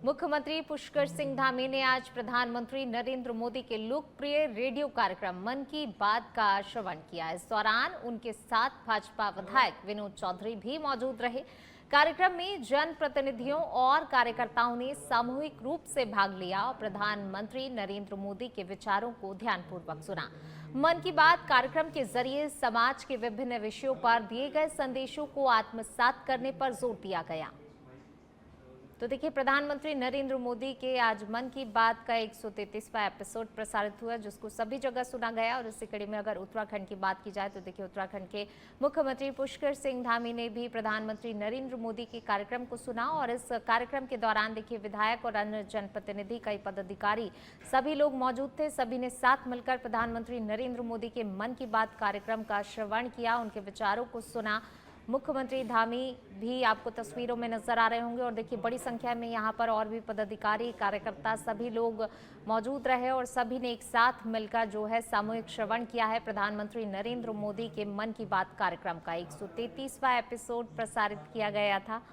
मुख्यमंत्री पुष्कर सिंह धामी ने आज प्रधानमंत्री नरेंद्र मोदी के लोकप्रिय रेडियो कार्यक्रम मन की बात का श्रवण किया। इस दौरान उनके साथ भाजपा विधायक विनोद चौधरी भी मौजूद रहे। कार्यक्रम में जनप्रतिनिधियों और कार्यकर्ताओं ने सामूहिक रूप से भाग लिया और प्रधानमंत्री नरेंद्र मोदी के विचारों को ध्यानपूर्वक सुना। मन की बात कार्यक्रम के जरिए समाज के विभिन्न विषयों पर दिए गए संदेशों को आत्मसात करने पर जोर दिया गया। तो देखिए, प्रधानमंत्री नरेंद्र मोदी के आज मन की बात का 133वां एपिसोड प्रसारित हुआ, जिसको सभी जगह सुना गया। और इसी कड़ी में अगर उत्तराखंड की बात की जाए तो देखिए, उत्तराखंड के मुख्यमंत्री पुष्कर सिंह धामी ने भी प्रधानमंत्री नरेंद्र मोदी के कार्यक्रम को सुना। और इस कार्यक्रम के दौरान देखिए, विधायक और अन्य जनप्रतिनिधि, कई पदाधिकारी, सभी लोग मौजूद थे। सभी ने साथ मिलकर प्रधानमंत्री नरेंद्र मोदी के मन की बात कार्यक्रम का श्रवण किया, उनके विचारों को सुना। मुख्यमंत्री धामी भी आपको तस्वीरों में नजर आ रहे होंगे। और देखिए, बड़ी संख्या में यहाँ पर और भी पदाधिकारी, कार्यकर्ता, सभी लोग मौजूद रहे और सभी ने एक साथ मिलकर जो है सामूहिक श्रवण किया है प्रधानमंत्री नरेंद्र मोदी के मन की बात कार्यक्रम का। 133वां एपिसोड प्रसारित किया गया था।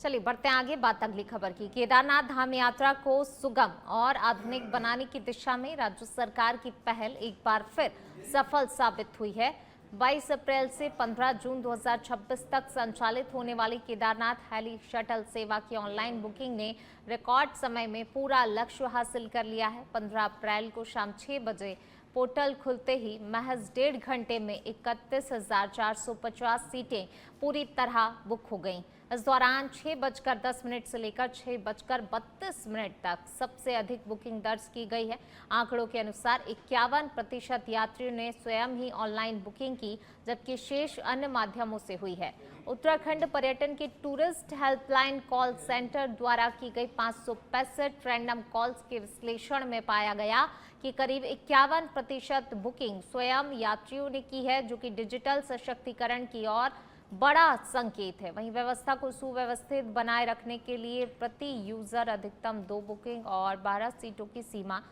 चलिए बढ़ते हैं आगे, बात अगली खबर की। केदारनाथ धाम यात्रा को सुगम और आधुनिक बनाने की दिशा में राज्य सरकार की पहल एक बार फिर सफल साबित हुई है। 22 अप्रैल से 15 जून 2026 तक संचालित होने वाली केदारनाथ हेली शटल सेवा की ऑनलाइन बुकिंग ने रिकॉर्ड समय में पूरा लक्ष्य हासिल कर लिया है। 15 अप्रैल को शाम 6 बजे पोर्टल खुलते ही महज 1.5 घंटे में 31,450 सीटें पूरी तरह बुक हो गईं। इस दौरान 6:10 से लेकर 6:32 तक सबसे अधिक बुकिंग दर्ज की गई है। आंकड़ों के अनुसार 51% यात्रियों ने स्वयं ही ऑनलाइन बुकिंग की, जबकि शेष अन्य माध्यमों से हुई है। उत्तराखंड पर्यटन के टूरिस्ट हेल्पलाइन कॉल सेंटर द्वारा की गई 565 रैंडम कॉल्स के विश्लेषण में पाया गया कि करीब 51% बुकिंग स्वयं यात्रियों ने की है, जो कि डिजिटल सशक्तिकरण की ओर बड़ा संकेत है। वहीं व्यवस्था को सुव्यवस्थित बनाए रखने के लिए प्रति यूजर अधिकतम 2 बुकिंग और 12 सीटों की सीमा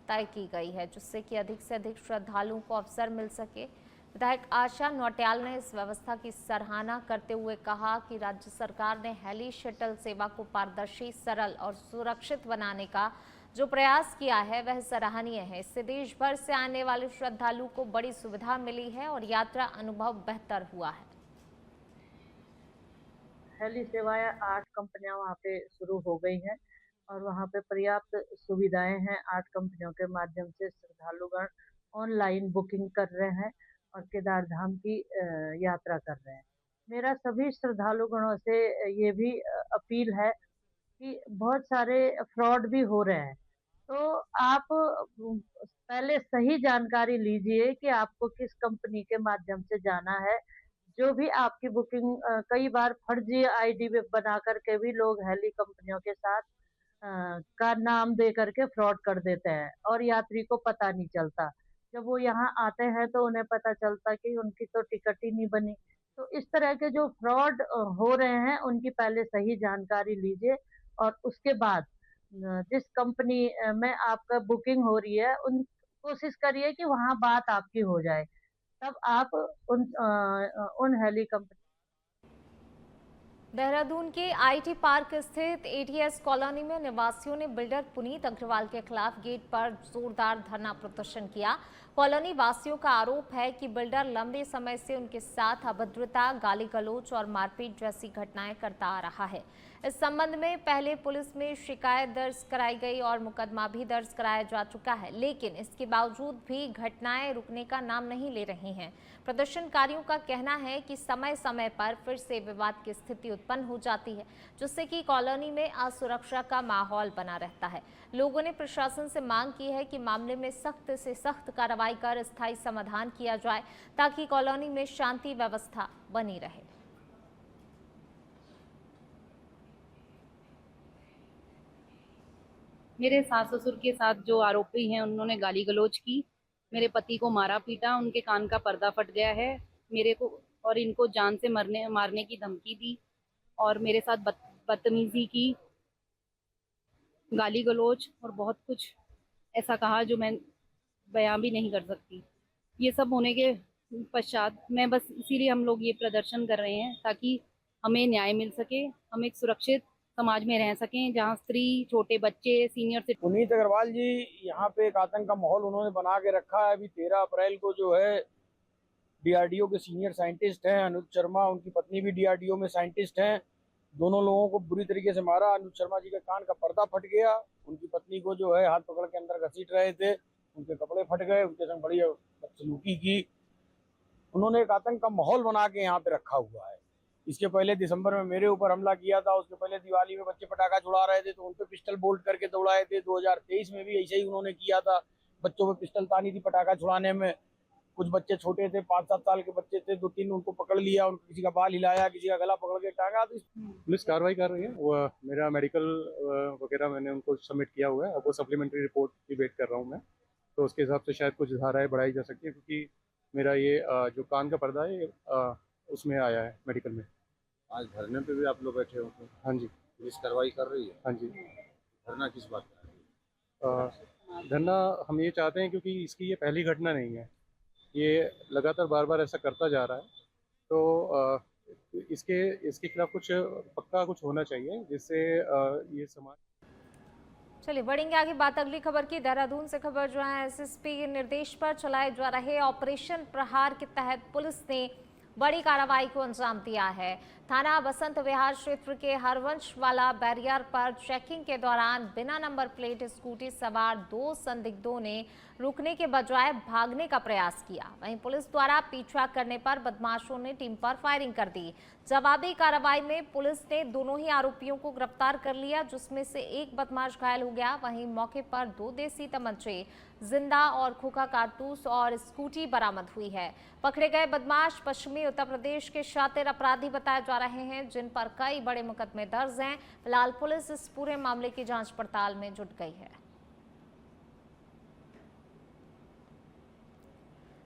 तय की गई है, जिससे कि अधिक से अधिक श्रद्धालुओं को अवसर मिल सके। विधायक आशा नौटियाल ने इस व्यवस्था की सराहना करते हुए कहा कि राज्य सरकार ने हेली शटल सेवा को पारदर्शी, सरल और सुरक्षित बनाने का जो प्रयास किया है वह सराहनीय है। इससे देश भर से आने वाले श्रद्धालुओं को बड़ी सुविधा मिली है और यात्रा अनुभव बेहतर हुआ है। हेली सेवाएं 8 कंपनियां वहां पे शुरू हो गई हैं और वहां पे पर्याप्त सुविधाएं हैं। 8 कंपनियों के माध्यम से श्रद्धालुगण ऑनलाइन बुकिंग कर रहे हैं और केदार धाम की यात्रा कर रहे हैं। मेरा सभी श्रद्धालुगणों से ये भी अपील है कि बहुत सारे फ्रॉड भी हो रहे हैं, तो आप पहले सही जानकारी लीजिए कि आपको किस कंपनी के माध्यम से जाना है। जो भी आपकी बुकिंग कई बार फर्जी आईडी बना करके भी लोग हेली कंपनियों के साथ का नाम दे करके फ्रॉड कर देते हैं और यात्री को पता नहीं चलता। जब वो यहाँ आते हैं तो उन्हें पता चलता कि उनकी तो टिकट ही नहीं बनी। तो इस तरह के जो फ्रॉड हो रहे हैं उनकी पहले सही जानकारी लीजिए और उसके बाद जिस कंपनी में आपका बुकिंग हो रही है उन कोशिश करिए कि वहाँ बात आपकी हो जाए, तब आप उन हेली कंपनी। देहरादून के आईटी पार्क स्थित एटीएस कॉलोनी में निवासियों ने बिल्डर पुनीत अग्रवाल के खिलाफ गेट पर जोरदार धरना प्रदर्शन किया। कॉलोनी वासियों का आरोप है कि बिल्डर लंबे समय से उनके साथ अभद्रता, गाली गलौज और मारपीट जैसी घटनाएं करता आ रहा है। इस संबंध में पहले पुलिस में शिकायत दर्ज कराई गई और मुकदमा भी दर्ज कराया जा चुका है, लेकिन इसके बावजूद भी घटनाएं रुकने का नाम नहीं ले रही हैं। प्रदर्शनकारियों का कहना है कि समय समय पर फिर से विवाद की स्थिति उत्पन्न हो जाती है, जिससे कि कॉलोनी में असुरक्षा का माहौल बना रहता है। लोगों ने प्रशासन से मांग की है कि मामले में सख्त से सख्त कार्रवाई कर स्थायी समाधान किया जाए, ताकि कॉलोनी में शांति व्यवस्था बनी रहे। मेरे सास ससुर के साथ जो आरोपी हैं उन्होंने गाली गलौज की, मेरे पति को मारा पीटा, उनके कान का पर्दा फट गया है, मेरे को और इनको जान से मारने की धमकी दी और मेरे साथ बदतमीजी की, गाली गलौज और बहुत कुछ ऐसा कहा जो मैं बयां भी नहीं कर सकती। ये सब होने के पश्चात मैं बस इसीलिए हम लोग ये प्रदर्शन कर रहे हैं ताकि हमें न्याय मिल सके, हम एक सुरक्षित समाज में रह सकें जहां स्त्री, छोटे बच्चे, सीनियर सिटीजन। पुनीत अग्रवाल जी यहाँ पे एक आतंक का माहौल उन्होंने बना के रखा है। अभी 13 अप्रैल को जो है डीआरडीओ के सीनियर साइंटिस्ट हैं अनुज शर्मा, उनकी पत्नी भी डीआरडीओ में साइंटिस्ट हैं, दोनों लोगों को बुरी तरीके से मारा। अनुज शर्मा जी के कान का पर्दा फट गया, उनकी पत्नी को जो है हाथ पकड़ के अंदर घसीट रहे थे, उनके कपड़े फट गए, उनके संग बड़ी बदसलूकी की। उन्होंने एक आतंक का माहौल बना के यहाँ पे रखा हुआ है। इसके पहले दिसंबर में मेरे ऊपर हमला किया था, उसके पहले दिवाली में बच्चे पटाखा छुड़ा रहे थे तो उन पे पिस्टल बोल्ट करके दौड़ाए थे। 2023 में भी ऐसे ही उन्होंने किया था, बच्चों पे पिस्टल तानी थी पटाखा छुड़ाने में। कुछ बच्चे छोटे थे, 5-7 साल के बच्चे थे, 2-3 उनको पकड़ लिया, उनको किसी का बाल हिलाया, किसी का गला पकड़ के टांगा। तो पुलिस कार्रवाई कर रही है। वो मेरा मेडिकल वगैरह मैंने उनको सबमिट किया हुआ है, अब वो सप्लीमेंट्री रिपोर्ट की वेट कर रहा हूँ मैं, तो उसके हिसाब से शायद कुछ धाराएं बढ़ाई जा सकती है, क्योंकि मेरा ये जो कान का पर्दा है उसमें आया है मेडिकल में। आज धरने पे भी आप लोग बैठे हो तो? हाँ जी। पुलिस कार्रवाई कर रही है? हाँ जी। धरना किस बात का है? धरना हम ये चाहते हैं क्योंकि इसकी ये पहली घटना नहीं है, ये लगातार बार बार ऐसा करता जा रहा है, तो इसके खिलाफ कुछ पक्का कुछ होना चाहिए जिससे ये समाज। चलिए बढ़ेंगे आगे बात अगली खबर की। देहरादून से खबर जो है, एसएसपी के निर्देश पर चलाए जा रहे ऑपरेशन प्रहार के तहत पुलिस ने बड़ी कार्रवाई को अंजाम दिया है। थाना बसंत विहार क्षेत्र के हरवंश वाला बैरियर पर चेकिंग के दौरान बिना नंबर प्लेट स्कूटी सवार 2 संदिग्धों ने रुकने के बजाय भागने का प्रयास किया। वहीं पुलिस द्वारा पीछा करने पर बदमाशों ने टीम पर फायरिंग कर दी। जवाबी कार्रवाई में पुलिस ने दोनों ही आरोपियों को गिरफ्तार कर लिया, जिसमें से एक बदमाश घायल हो गया। वहीं मौके पर 2 देसी तमंचे, जिंदा और खोखा कारतूस और स्कूटी बरामद हुई है। पकड़े गए बदमाश पश्चिमी उत्तर प्रदेश के शातिर अपराधी बताए जा रहे हैं, जिन पर कई बड़े मुकदमे दर्ज हैं। फिलहाल पुलिस इस पूरे मामले की जांच पड़ताल में जुट गई है।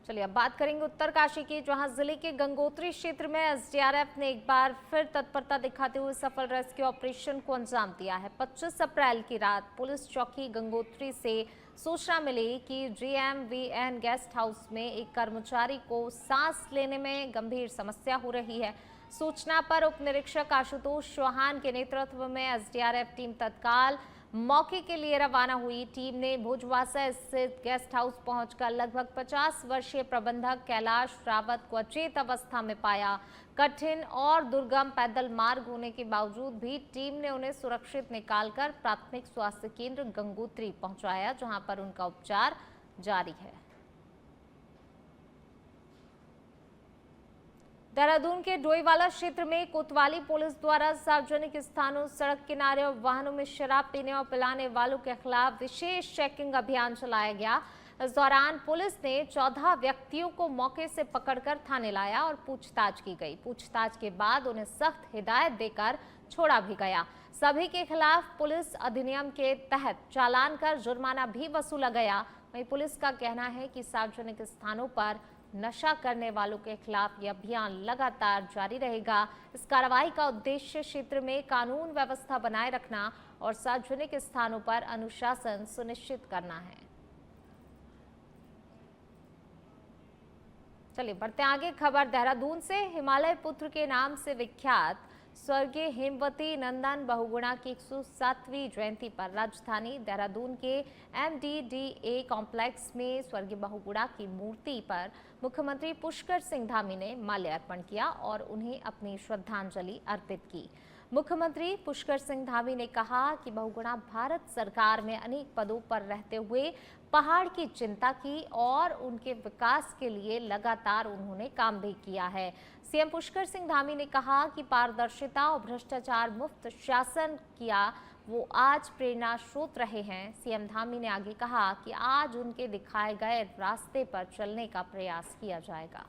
चलिए अब बात करेंगे उत्तरकाशी की, जहां जिले के गंगोत्री क्षेत्र में एसडीआरएफ ने एक बार फिर तत्परता दिखाते हुए सफल रेस्क्यू ऑपरेशन को अंजाम दिया है। 25 अप्रैल की रात पुलिस चौकी गंगोत्री से सूचना मिली कि जीएमवीएन गेस्ट हाउस में एक कर्मचारी को सांस लेने में गंभीर समस्या हो रही है। सूचना पर उप निरीक्षक आशुतोष चौहान के नेतृत्व में एसडीआरएफ टीम तत्काल मौके के लिए रवाना हुई। टीम ने भोजवासा स्थित गेस्ट हाउस पहुंचकर लगभग 50 वर्षीय प्रबंधक कैलाश रावत को अचेत अवस्था में पाया। कठिन और दुर्गम पैदल मार्ग होने के बावजूद भी टीम ने उन्हें सुरक्षित निकालकर प्राथमिक स्वास्थ्य केंद्र गंगोत्री पहुंचाया, जहां पर उनका उपचार जारी है। देहरादून के डोईवाला क्षेत्र में कोतवाली पुलिस द्वारा सार्वजनिक स्थानों, सड़क किनारे और वाहनों में शराब पीने और पिलाने वालों के खिलाफ विशेष चेकिंग अभियान चलाया गया। इस दौरान पुलिस ने 14 व्यक्तियों को मौके से पकड़कर थाने लाया और पूछताछ की गई। पूछताछ के बाद उन्हें सख्त हिदायत देकर छोड़ा भी गया। सभी के खिलाफ पुलिस अधिनियम के तहत चालान कर जुर्माना भी वसूला गया। वहीं पुलिस का कहना है कि सार्वजनिक स्थानों पर नशा करने वालों के खिलाफ यह अभियान लगातार जारी रहेगा। इस कार्रवाई का उद्देश्य क्षेत्र में कानून व्यवस्था बनाए रखना और सार्वजनिक स्थानों पर अनुशासन सुनिश्चित करना है। चलिए बढ़ते आगे खबर देहरादून से। हिमालय पुत्र के नाम से विख्यात स्वर्गीय हेमवती नंदन बहुगुणा की 107वीं जयंती पर राजधानी देहरादून के MDDA कॉम्प्लेक्स में स्वर्गीय बहुगुणा की मूर्ति पर मुख्यमंत्री पुष्कर सिंह धामी ने माल्यार्पण किया और उन्हें अपनी श्रद्धांजलि अर्पित की। मुख्यमंत्री पुष्कर सिंह धामी ने कहा कि बहुगुणा भारत सरकार में अनेक पदों पर रहते हुए पहाड़ की चिंता की और उनके विकास के लिए लगातार उन्होंने काम भी किया है। सीएम पुष्कर सिंह धामी ने कहा कि पारदर्शिता और भ्रष्टाचार मुक्त शासन किया वो आज प्रेरणा स्रोत रहे हैं। सीएम धामी ने आगे कहा कि आज उनके दिखाए गए रास्ते पर चलने का प्रयास किया जाएगा।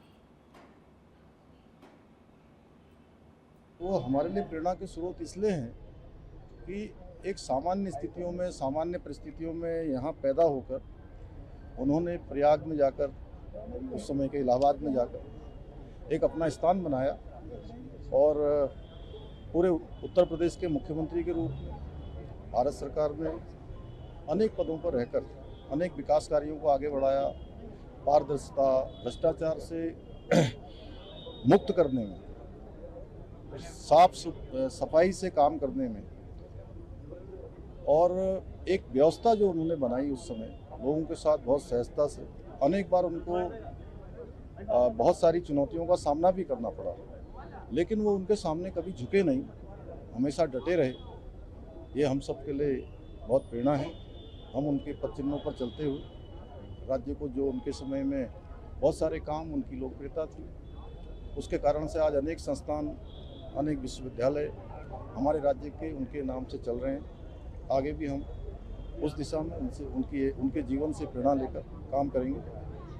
वो हमारे लिए प्रेरणा के स्रोत इसलिए हैं कि एक सामान्य स्थितियों में, सामान्य परिस्थितियों में यहाँ पैदा होकर उन्होंने प्रयाग में जाकर, उस समय के इलाहाबाद में जाकर एक अपना स्थान बनाया और पूरे उत्तर प्रदेश के मुख्यमंत्री के रूप में भारत सरकार में अनेक पदों पर रहकर अनेक विकास कार्यों को आगे बढ़ाया। पारदर्शिता, भ्रष्टाचार से मुक्त करने में, सफाई से काम करने में और एक व्यवस्था जो उन्होंने बनाई उस समय लोगों के साथ बहुत सहजता से, अनेक बार उनको बहुत सारी चुनौतियों का सामना भी करना पड़ा, लेकिन वो उनके सामने कभी झुके नहीं, हमेशा डटे रहे। ये हम सब के लिए बहुत प्रेरणा है। हम उनके पद चिन्हों पर चलते हुए राज्य को, जो उनके समय में बहुत सारे काम, उनकी लोकप्रियता थी, उसके कारण से आज अनेक संस्थान, अनेक विश्वविद्यालय हमारे राज्य के उनके नाम से चल रहे हैं। आगे भी हम उस दिशा में उनके जीवन से प्रेरणा लेकर काम करेंगे।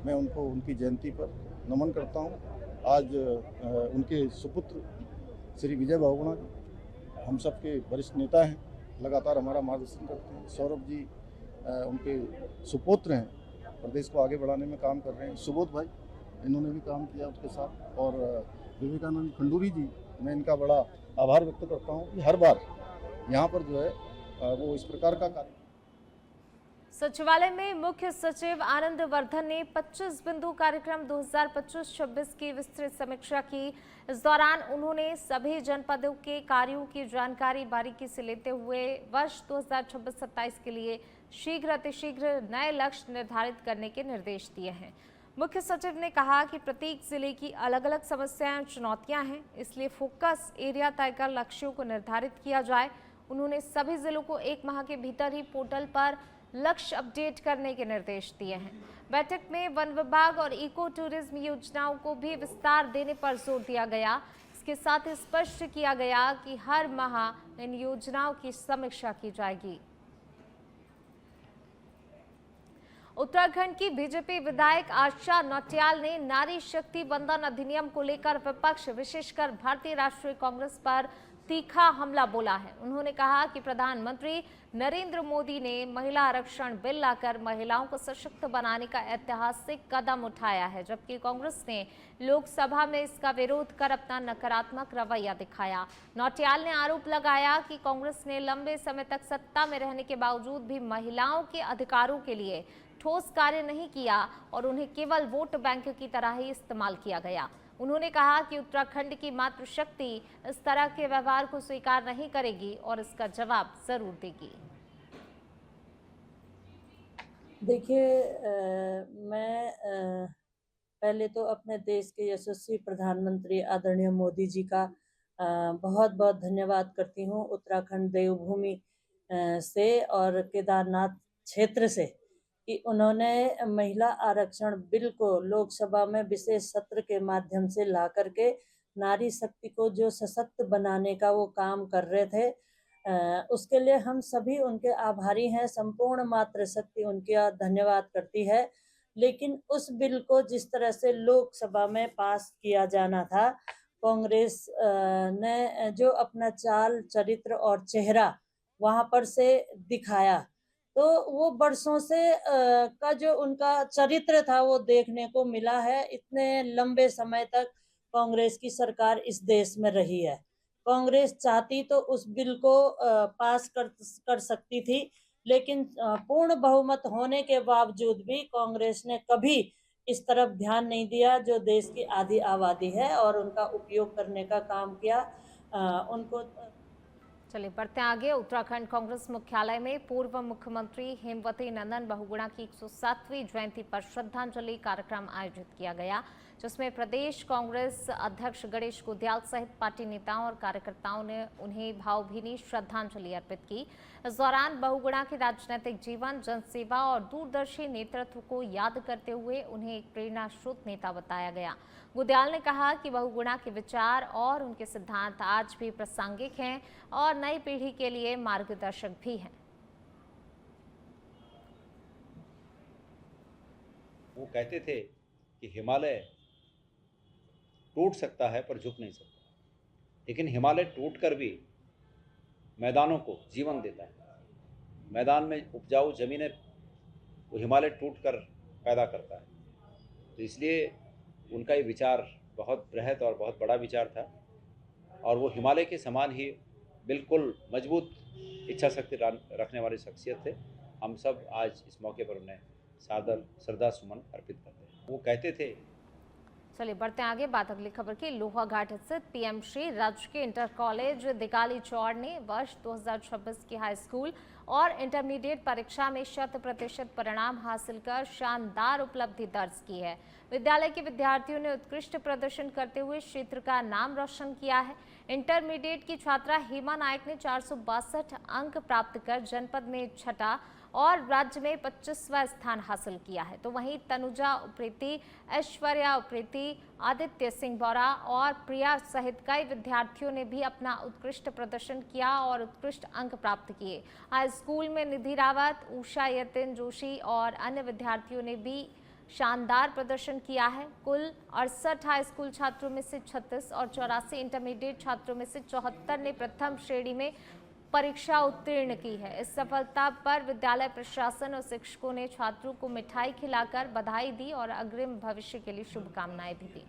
मैं उनको उनकी जयंती पर नमन करता हूँ। आज उनके सुपुत्र श्री विजय बहुगुणा जी हम सबके वरिष्ठ नेता हैं, लगातार हमारा मार्गदर्शन करते हैं। सौरभ जी उनके सुपुत्र हैं, प्रदेश को आगे बढ़ाने में काम कर रहे हैं। सुबोध भाई, इन्होंने भी काम किया उसके साथ, और विवेकानंद खंडूरी जी, मैं इनका बड़ा आभार व्यक्त करता हूँ कि हर बार यहाँ पर जो है वो इस प्रकार का कार्य। सचिवालय में मुख्य सचिव आनंद वर्धन ने 25 बिंदु कार्यक्रम 2025-26 की विस्तृत समीक्षा की। इस दौरान उन्होंने सभी जनपदों के कार्यों की जानकारी बारीकी से लेते हुए वर्ष 2026-27 के लिए शीघ्र अतिशीघ्र नए लक्ष्य निर्धारित करने के निर्देश दिए हैं। मुख्य सचिव ने कहा कि प्रत्येक जिले की अलग अलग समस्याएं और चुनौतियां हैं, इसलिए फोकस एरिया तय कर लक्ष्यों को निर्धारित किया जाए। उन्होंने सभी जिलों को 1 माह के भीतर ही पोर्टल पर लक्ष्य अपडेट करने के निर्देश दिए हैं। बैठक में वन विभाग और इको टूरिज्म योजनाओं को भी विस्तार देने पर जोर दिया गया। इसके साथ ही स्पष्ट किया गया कि हर माह इन योजनाओं की समीक्षा की जाएगी। उत्तराखंड की बीजेपी विधायक आशा नौटियाल ने नारी शक्ति वंदन अधिनियम को लेकर विपक्ष, विशेषकर भारतीय राष्ट्रीय कांग्रेस पर तीखा हमला बोला है। उन्होंने कहा कि प्रधानमंत्री नरेंद्र मोदी ने महिला आरक्षण बिल लाकर महिलाओं को सशक्त बनाने का ऐतिहासिक कदम उठाया है, जबकि कांग्रेस ने लोकसभा में इसका विरोध कर अपना नकारात्मक रवैया दिखाया। नौटियाल ने आरोप लगाया कि कांग्रेस ने लंबे समय तक सत्ता में रहने के बावजूद भी महिलाओं के अधिकारों के लिए ठोस कार्य नहीं किया और उन्हें केवल वोट बैंक की तरह ही इस्तेमाल किया गया। उन्होंने कहा कि उत्तराखंड की मातृशक्ति इस तरह के व्यवहार को स्वीकार नहीं करेगी और इसका जवाब जरूर देगी। देखिए, मैं पहले तो अपने देश के यशस्वी प्रधानमंत्री आदरणीय मोदी जी का बहुत बहुत धन्यवाद करती हूँ। उत्तराखंड देवभूमि से और केदारनाथ क्षेत्र से कि उन्होंने महिला आरक्षण बिल को लोकसभा में विशेष सत्र के माध्यम से ला करके नारी शक्ति को जो सशक्त बनाने का वो काम कर रहे थे, उसके लिए हम सभी उनके आभारी हैं। संपूर्ण मातृशक्ति उनका धन्यवाद करती है। लेकिन उस बिल को जिस तरह से लोकसभा में पास किया जाना था, कांग्रेस ने जो अपना चाल, चरित्र और चेहरा वहां पर से दिखाया, तो वो बरसों से का जो उनका चरित्र था वो देखने को मिला है। इतने लंबे समय तक कांग्रेस की सरकार इस देश में रही है। कांग्रेस चाहती तो उस बिल को पास कर सकती थी, लेकिन पूर्ण बहुमत होने के बावजूद भी कांग्रेस ने कभी इस तरफ ध्यान नहीं दिया जो देश की आधी आबादी है, और उनका उपयोग करने का काम किया। उनको चलिए बढ़ते आगे। उत्तराखंड कांग्रेस मुख्यालय में पूर्व मुख्यमंत्री हेमवती नंदन बहुगुणा की 107वीं जयंती पर श्रद्धांजलि कार्यक्रम आयोजित किया गया, जिसमें प्रदेश कांग्रेस अध्यक्ष गणेश कुदियाल सहित पार्टी नेताओं और कार्यकर्ताओं ने उन्हें भावभीनी श्रद्धांजलि अर्पित की। इस दौरान बहुगुणा के राजनीतिक जीवन, जनसेवा और दूरदर्शी नेतृत्व को याद करते हुए उन्हें एक प्रेरणा स्रोत नेता बताया गया। गुदियाल ने कहा कि बहुगुणा के विचार और उनके सिद्धांत आज भी प्रासंगिक हैं और नई पीढ़ी के लिए मार्गदर्शक भी हैं। वो कहते थे कि हिमालय टूट सकता है पर झुक नहीं सकता, लेकिन हिमालय टूटकर भी मैदानों को जीवन देता है। मैदान में उपजाऊ ज़मीनें वो हिमालय टूटकर पैदा करता है। तो इसलिए उनका ये विचार बहुत बृहद और बहुत बड़ा विचार था, और वो हिमालय के समान ही बिल्कुल मजबूत इच्छा शक्ति रखने वाली शख्सियत थे। हम सब आज इस मौके पर उन्हें सादर श्रद्धा सुमन अर्पित करते हैं। वो कहते थे। चलिए बढ़ते हैं आगे। बात अगली खबर की। लोहाघाट स्थित पीएम श्री राजकीय इंटर कॉलेज दिगाली चौड़ ने वर्ष 2026 की हाई स्कूल और इंटरमीडिएट परीक्षा में 100% परिणाम हासिल कर शानदार उपलब्धि दर्ज की है। विद्यालय के विद्यार्थियों ने उत्कृष्ट प्रदर्शन करते हुए क्षेत्र का नाम रोशन किया है। इंटरमीडिएट की छात्रा हेमा नायक ने 462 अंक प्राप्त कर जनपद में छठा और राज्य में 25वां स्थान हासिल किया है। तो वहीं तनुजा उप्रेती, ऐश्वर्या उप्रेती, आदित्य सिंह बोरा और प्रिया सहित कई विद्यार्थियों ने भी अपना उत्कृष्ट प्रदर्शन किया और उत्कृष्ट अंक प्राप्त किए। हाई स्कूल में निधि रावत, उषा यतिन जोशी और अन्य विद्यार्थियों ने भी शानदार प्रदर्शन किया है। कुल 68 हाई स्कूल छात्रों में से 36 और 84 इंटरमीडिएट छात्रों में से 74 ने प्रथम श्रेणी में परीक्षा उत्तीर्ण की है। इस सफलता पर विद्यालय प्रशासन और शिक्षकों ने छात्रों को मिठाई खिलाकर बधाई दी और अग्रिम भविष्य के लिए शुभकामनाएं भी दी।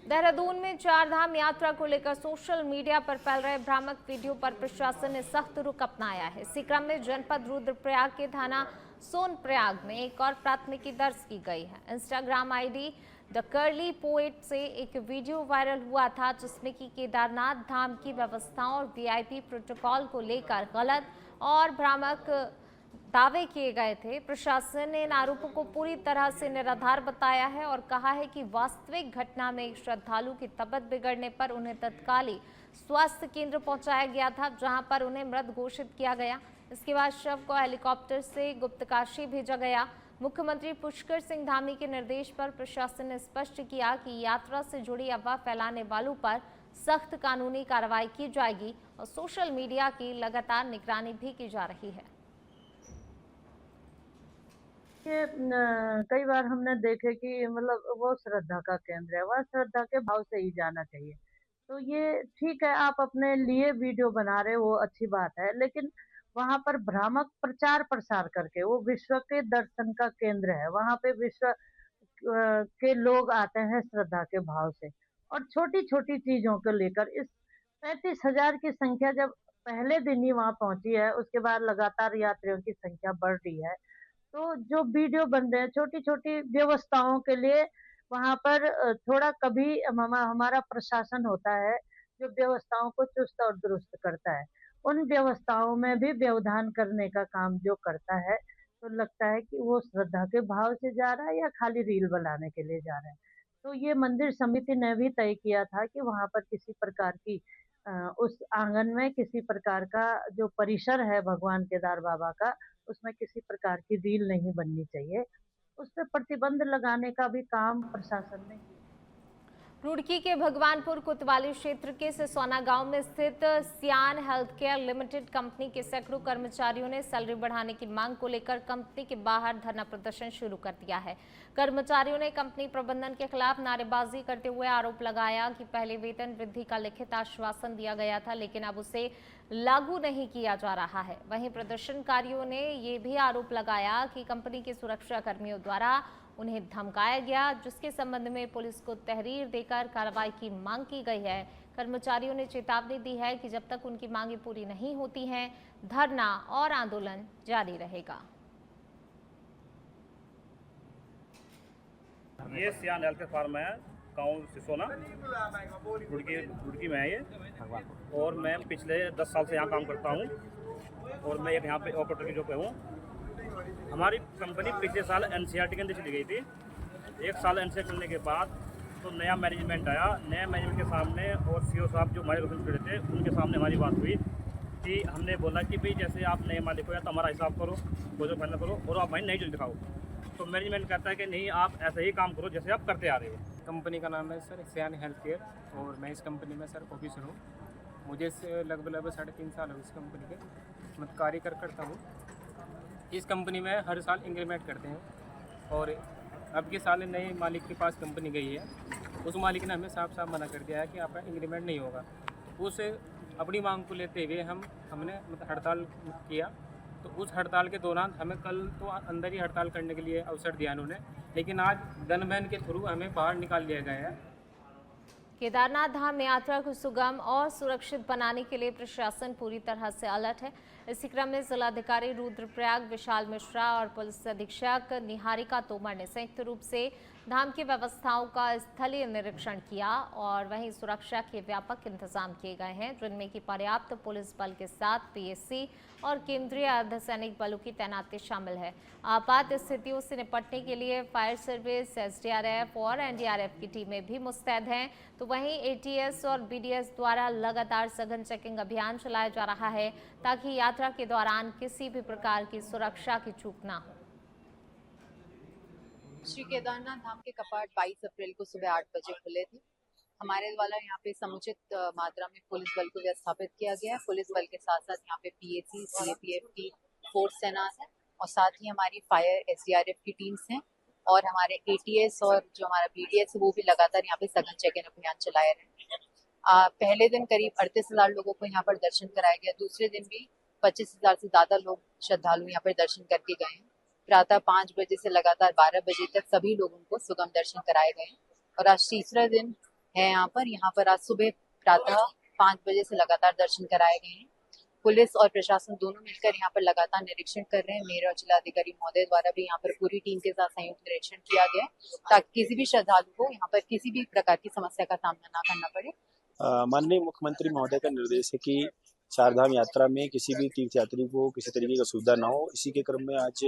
देहरादून में चारधाम यात्रा को लेकर सोशल मीडिया पर फैल रहे भ्रामक वीडियो पर प्रशासन ने सख्त रुख अपनाया है। इसी क्रम में जनपद रुद्रप्रयाग के थाना सोनप्रयाग में एक और प्राथमिकी दर्ज की गई है। Instagram ID the curly poet से एक वीडियो वायरल हुआ था जिसमें कि केदारनाथ धाम की व्यवस्थाओं और वीआईपी प्रोटोकॉल को लेकर गलत और भ्रामक दावे किए गए थे। प्रशासन ने इन आरोपों को पूरी तरह से निराधार बताया है और कहा है कि वास्तविक घटना में एक श्रद्धालु की तबीयत बिगड़ने पर उन्हें तत्कालीन स्वास्थ्य केंद्र पहुंचाया गया था, जहां पर उन्हें मृत घोषित किया गया। इसके बाद शव को हेलीकॉप्टर से गुप्तकाशी भेजा गया। मुख्यमंत्री पुष्कर सिंह धामी के निर्देश पर प्रशासन ने स्पष्ट किया कि यात्रा से जुड़ी अफवाह फैलाने वालों पर सख्त कानूनी कार्रवाई की जाएगी और सोशल मीडिया की लगातार निगरानी भी की जा रही है। कई बार हमने देखे कि मतलब वो श्रद्धा का केंद्र है, वह श्रद्धा के भाव से ही जाना चाहिए। तो ये ठीक है, आप अपने लिए वीडियो बना रहे हो, वो अच्छी बात है, लेकिन वहां पर भ्रामक प्रचार प्रसार करके, वो विश्व के दर्शन का केंद्र है, वहां पे विश्व के लोग आते हैं श्रद्धा के भाव से, और छोटी छोटी चीजों को लेकर इस 35,000 की संख्या जब पहले दिन ही वहां पहुंची है, उसके बाद लगातार यात्रियों की संख्या बढ़ रही है। तो जो वीडियो बन रहे हैं छोटी छोटी व्यवस्थाओं के लिए, वहां पर थोड़ा कभी हमारा प्रशासन होता है जो व्यवस्थाओं को चुस्त और दुरुस्त करता है, उन व्यवस्थाओं में भी व्यवधान करने का काम जो करता है, तो लगता है कि वो श्रद्धा के भाव से जा रहा है या खाली रील बनाने के लिए जा रहा है। तो ये मंदिर समिति ने भी तय किया था कि वहां पर किसी प्रकार की उस आंगन में किसी प्रकार का जो परिसर है भगवान केदार बाबा का, उसमें किसी प्रकार की रील नहीं बननी चाहिए। उस पर प्रतिबंध लगाने का भी काम प्रशासन ने किया। रुड़की के भगवानपुर कोतवाली क्षेत्र के सिसौना गांव में स्थित सियान हेल्थ केयर लिमिटेड कंपनी के सैकड़ों कर्मचारियों ने सैलरी बढ़ाने की मांग को लेकर कंपनी के बाहर धरना प्रदर्शन शुरू कर दिया है। कर्मचारियों ने कंपनी प्रबंधन के खिलाफ नारेबाजी करते हुए आरोप लगाया कि पहले वेतन वृद्धि का लिखित आश्वासन दिया गया था, लेकिन अब उसे लागू नहीं किया जा रहा है। वहीं प्रदर्शनकारियों ने ये भी आरोप लगाया कि कंपनी के सुरक्षा कर्मियों द्वारा उन्हें धमकाया गया, जिसके संबंध में पुलिस को तहरीर देकर कार्रवाई की मांग की गई है। कर्मचारियों ने चेतावनी दी है कि जब तक उनकी मांगें पूरी नहीं होती हैं, धरना और आंदोलन जारी रहेगा। ये सियान हेल्थ फार्म है, गाँव सिसोना, रुड़की में है ये, और मैं पिछले 10 साल से यहाँ काम करता हूँ और मैं एक यहाँ पे ऑपरेटर की जॉब पे हूँ। हमारी कंपनी पिछले साल एनसीईआरटी के अंदर चली गई थी। एक साल एनसीईआरटी चलने के बाद तो नया मैनेजमेंट आया। नया मैनेजमेंट के सामने और सीईओ साहब जो हमारे ऑफिस खड़े थे, उनके सामने हमारी बात हुई कि हमने बोला कि भाई जैसे आप नए मालिक हो या तो हमारा हिसाब करो, जो फाइनल करो, और आप भाई नई जो दिखाओ। तो मैनेजमेंट कहता है कि नहीं, आप ऐसे ही काम करो जैसे आप करते आ रहे हो। कंपनी का नाम है सर सियान हेल्थ केयर और मैं इस कंपनी में सर ऑफिसर हूँ। मुझे लगभग 3.5 साल हो इस कंपनी के, मैं कार्य करता हूँ। इस कंपनी में हर साल इंक्रीमेंट करते हैं और अब के साल नए मालिक के पास कंपनी गई है, उस मालिक ने हमें साफ साफ मना कर दिया है कि आपका इंक्रीमेंट नहीं होगा। उस अपनी मांग को लेते हुए हमने हड़ताल किया। तो उस हड़ताल के दौरान हमें कल तो अंदर ही हड़ताल करने के लिए अवसर दिया उन्होंने, लेकिन आज गनमैन के थ्रू हमें बाहर निकाल दिया गया है। केदारनाथ धाम यात्रा को सुगम और सुरक्षित बनाने के लिए प्रशासन पूरी तरह से अलर्ट है। इसी क्रम में जिलाधिकारी रुद्रप्रयाग विशाल मिश्रा और पुलिस अधीक्षक निहारिका तोमर ने संयुक्त रूप से धाम की व्यवस्थाओं का स्थलीय निरीक्षण किया और वहीं सुरक्षा के व्यापक इंतजाम किए गए हैं, जिनमें कि पर्याप्त पुलिस बल के साथ पीएसी और केंद्रीय अर्धसैनिक बलों की तैनाती शामिल है। आपात स्थितियों से निपटने के लिए फायर सर्विस, एसडीआरएफ और एनडीआरएफ की टीमें भी मुस्तैद हैं। तो वहीं एटीएस और बीडीएस द्वारा लगातार सघन चेकिंग अभियान चलाया जा रहा है ताकि यात्रा के दौरान किसी भी प्रकार की सुरक्षा की चूक ना हो। श्री केदारनाथ धाम के कपाट 22 अप्रैल को सुबह 8 बजे खुले थे। हमारे द्वारा यहाँ पे समुचित मात्रा में पुलिस बल को व्यवस्थापित किया गया है। पुलिस बल के साथ साथ यहाँ पे पीएसी, सीएपीएफ की फोर्स तैनात है और साथ ही हमारी फायर, एसडीआरएफ की टीम्स हैं और हमारे एटीएस और जो हमारा बीडीएस है वो भी लगातार यहाँ पे सघन चेकिंग अभियान चलाए रहे। पहले दिन करीब 38,000 लोगों को यहाँ पर दर्शन कराया गया। दूसरे दिन भी 25,000 से ज्यादा लोग श्रद्धालु यहाँ पर दर्शन करके गए हैं। प्रातः 5 बजे से लगातार 12 बजे तक सभी लोगों को सुगम दर्शन कराए गए और आज तीसरा दिन है यहाँ पर आज सुबह प्रातः 5 बजे से लगातार दर्शन कराए गए हैं। पुलिस और प्रशासन दोनों मिलकर यहाँ पर लगातार निरीक्षण कर रहे हैं। मेयर और जिलाधिकारी महोदय द्वारा भी यहाँ पर पूरी टीम के साथ संयुक्त निरीक्षण किया गया ताकि किसी भी श्रद्धालु को यहाँ पर किसी भी प्रकार की समस्या का सामना ना करना पड़े। माननीय मुख्यमंत्री महोदय का निर्देश है कि चारधाम यात्रा में किसी भी तीर्थयात्री को किसी तरीके का सुविधा ना हो। इसी के क्रम में आज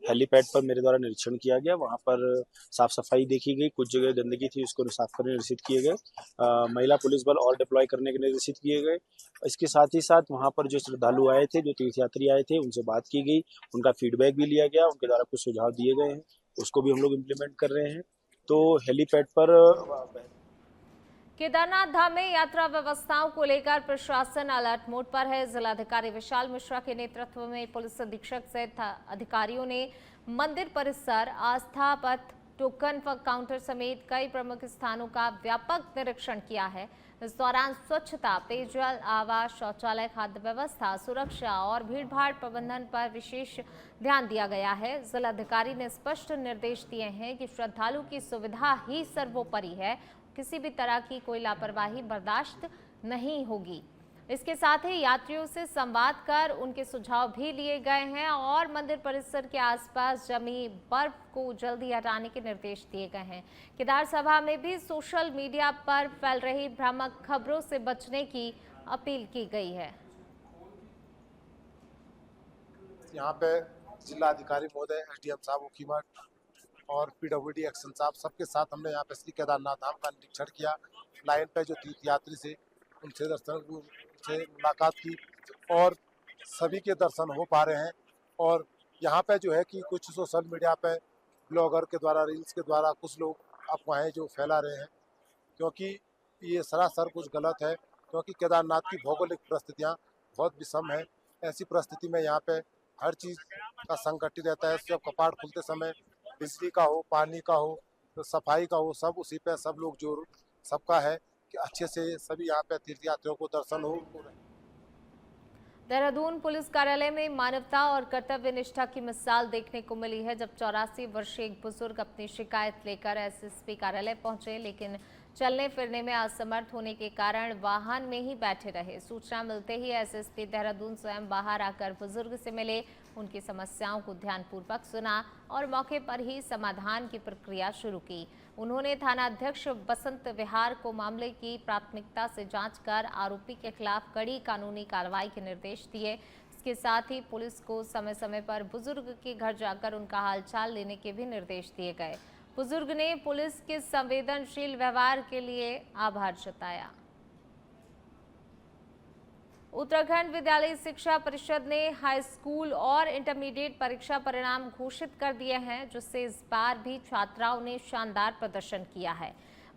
हेलीपैड पर मेरे द्वारा निरीक्षण किया गया। वहां पर साफ सफाई देखी गई, कुछ जगह गंदगी थी उसको साफ करने निर्देशित किए गए। महिला पुलिस बल और डिप्लॉय करने के निर्देशित किए गए। इसके साथ ही साथ वहां पर जो श्रद्धालु आए थे, जो तीर्थयात्री आए थे, उनसे बात की गई, उनका फीडबैक भी लिया गया, उनके द्वारा कुछ सुझाव दिए गए हैं, उसको भी हम लोग इम्प्लीमेंट कर रहे हैं। तो हेलीपैड पर केदारनाथ धाम में यात्रा व्यवस्थाओं को लेकर प्रशासन अलर्ट मोड पर है। जिलाधिकारी विशाल मिश्रा के नेतृत्व में पुलिस अधीक्षक सहित अधिकारियों ने मंदिर परिसर, आस्था पथ, टोकन काउंटर समेत कई प्रमुख स्थानों का व्यापक निरीक्षण किया है। इस दौरान स्वच्छता, पेयजल, आवास, शौचालय, खाद्य व्यवस्था, सुरक्षा और भीड़भाड़ प्रबंधन पर विशेष ध्यान दिया गया है। जिलाधिकारी ने स्पष्ट निर्देश दिए हैं कि श्रद्धालु की सुविधा ही सर्वोपरि है, किसी भी तरह की कोई लापरवाही बर्दाश्त नहीं होगी। इसके साथ ही यात्रियों से संवाद कर उनके सुझाव भी लिए गए हैं और मंदिर परिसर के आसपास जमी बर्फ को जल्दी हटाने के निर्देश दिए गए हैं। केदार सभा में भी सोशल मीडिया पर फैल रही भ्रामक खबरों से बचने की अपील की गई है। यहाँ पे जिलाधिकारी महोदय, एसडीएम साहब, मुखीमठ और पीडब्ल्यूडी एक्शन साहब सबके साथ हमने यहाँ पे श्री केदारनाथ धाम का निरीक्षण किया। लाइन पे जो तीर्थयात्री से उनसे मुलाकात की और सभी के दर्शन हो पा रहे हैं। और यहाँ पे जो है कि कुछ सोशल मीडिया पे ब्लॉगर के द्वारा, रील्स के द्वारा कुछ लोग अफवाहें जो फैला रहे हैं, क्योंकि ये सरासर कुछ गलत है। क्योंकि केदारनाथ की भौगोलिक परिस्थितियाँ बहुत विषम है। ऐसी परिस्थिति में यहाँ पे हर चीज़ का संकट ही रहता है। सब कपाट खुलते समय बिजली का हो, पानी का हो, तो सफाई का हो, सब उसी पे सब लोग जो सबका है कि अच्छे से सभी यहाँ पे तीर्थयात्रियों को दर्शन हो। देहरादून पुलिस कार्यालय में मानवता और कर्तव्य निष्ठा की मिसाल देखने को मिली है, जब 84 वर्षीय एक बुजुर्ग अपनी शिकायत लेकर एसएसपी कार्यालय पहुंचे, लेकिन चलने फिरने में असमर्थ होने के कारण वाहन में ही बैठे रहे। सूचना मिलते ही एसएसपी देहरादून स्वयं बाहर आकर बुजुर्ग से मिले, उनकी समस्याओं को ध्यानपूर्वक सुना और मौके पर ही समाधान की प्रक्रिया शुरू की। उन्होंने थानाध्यक्ष बसंत विहार को मामले की प्राथमिकता से जांच कर आरोपी के खिलाफ कड़ी कानूनी कार्रवाई के निर्देश दिए। इसके साथ ही पुलिस को समय समय पर बुजुर्ग के घर जाकर उनका हालचाल लेने के भी निर्देश दिए गए। बुजुर्ग ने पुलिस के संवेदनशील व्यवहार के लिए आभार जताया। उत्तराखंड विद्यालय शिक्षा परिषद ने हाई स्कूल और इंटरमीडिएट परीक्षा परिणाम घोषित कर दिए हैं, जिससे इस बार भी छात्राओं ने शानदार प्रदर्शन किया है।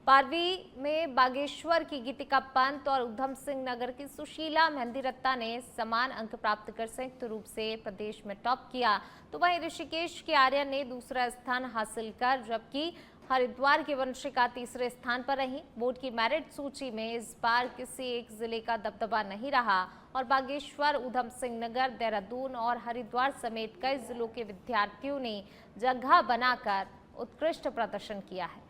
12वीं में बागेश्वर की गीतिका पंत और उधम सिंह नगर की सुशीला मेहंदी रत्ता ने समान अंक प्राप्त कर संयुक्त रूप से प्रदेश में टॉप किया, तो वहीं ऋषिकेश के आर्यन ने दूसरा स्थान हासिल कर, जबकि हरिद्वार की वंशिका तीसरे स्थान पर रही। बोर्ड की मेरिट सूची में इस बार किसी एक जिले का दबदबा नहीं रहा और बागेश्वर, उधम सिंह नगर, देहरादून और हरिद्वार समेत कई जिलों के विद्यार्थियों ने जगह बनाकर उत्कृष्ट प्रदर्शन किया है।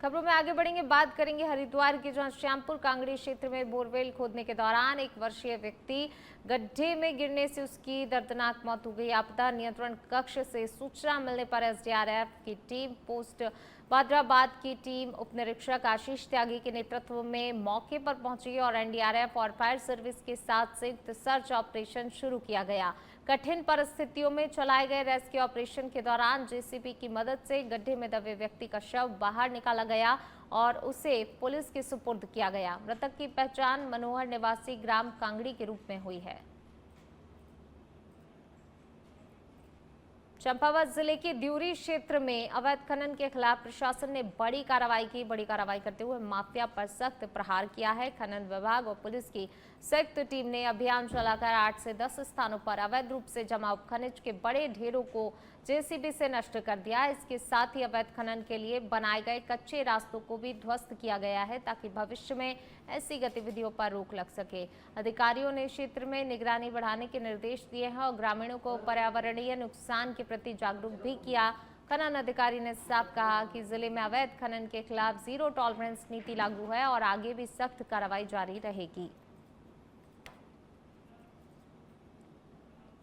खबरों में आगे बढ़ेंगे, बात करेंगे हरिद्वार की, जहां श्यामपुर कांगड़ी क्षेत्र में बोरवेल खोदने के दौरान 1 वर्षीय व्यक्ति गड्ढे में गिरने से उसकी दर्दनाक मौत हो गई। आपदा नियंत्रण कक्ष से सूचना मिलने पर एसडीआरएफ की टीम, पोस्ट बादराबाद की टीम, उप निरीक्षक आशीष त्यागी के नेतृत्व में मौके पर पहुंची और एनडीआरएफ और फायर सर्विस के साथ संयुक्त सर्च ऑपरेशन शुरू किया गया। कठिन परिस्थितियों में चलाए गए रेस्क्यू ऑपरेशन के दौरान जेसीबी की मदद से गड्ढे में दबे व्यक्ति का शव बाहर निकाला गया और उसे पुलिस के सुपुर्द किया गया। मृतक की पहचान मनोहर निवासी ग्राम कांगड़ी के रूप में हुई है। चंपावत जिले के द्यूरी क्षेत्र में अवैध खनन के खिलाफ प्रशासन ने बड़ी कार्रवाई की। बड़ी कार्रवाई करते हुए माफिया पर सख्त प्रहार किया है। खनन विभाग और पुलिस की संयुक्त टीम ने अभियान चलाकर 8 से 10 स्थानों पर अवैध रूप से जमा खनिज के बड़े ढेरों को जेसीबी से नष्ट कर दिया। इसके साथ ही अवैध खनन के लिए बनाए गए कच्चे रास्तों को भी ध्वस्त किया गया है ताकि भविष्य में ऐसी गतिविधियों पर रोक लग सके। अधिकारियों ने क्षेत्र में निगरानी बढ़ाने के निर्देश दिए हैं और ग्रामीणों को पर्यावरणीय नुकसान के प्रति जागरूक भी किया। खनन अधिकारी ने साफ कहा कि जिले में अवैध खनन के खिलाफ जीरो टॉलरेंस नीति लागू है और आगे भी सख्त कार्रवाई जारी रहेगी।